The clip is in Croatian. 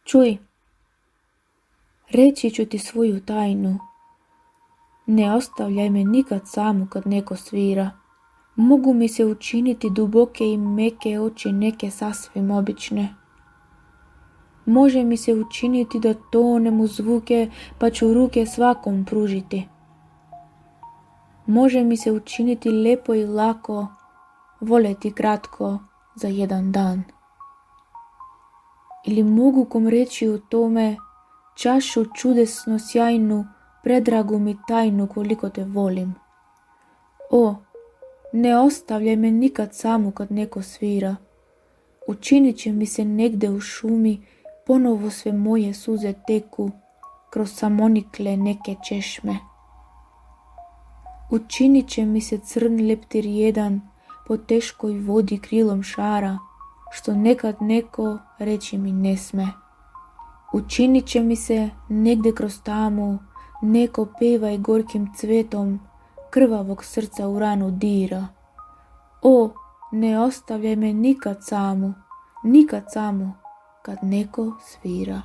Čuj, reći ću ti svoju tajnu. Ne ostavljaj me nikad samu kad neko svira. Mogu mi se učiniti duboke i meke oči neke sasvim obične. Može mi se učiniti da tonem u zvuke pa ću ruke svakom pružiti. Može mi se učiniti lepo i lako, voljeti kratko za jedan dan. Ili mogu kom reći o tome čašu čudesno sjajnu, predragu mi tajnu koliko te volim. O, ne ostavljaj me nikad samu kad neko svira. Učinit će mi se negde u šumi, ponovo sve moje suze teku kroz samonikle neke češme. Učinit će mi se crn leptir jedan po teškoj vodi krilom šara, što nekad neko reći mi ne sme. Učinit će mi se negde kroz tamu, neko peva i gorkim cvetom, krvavog srca u ranu dira. O, ne ostavljaj me nikad samu, kad neko svira.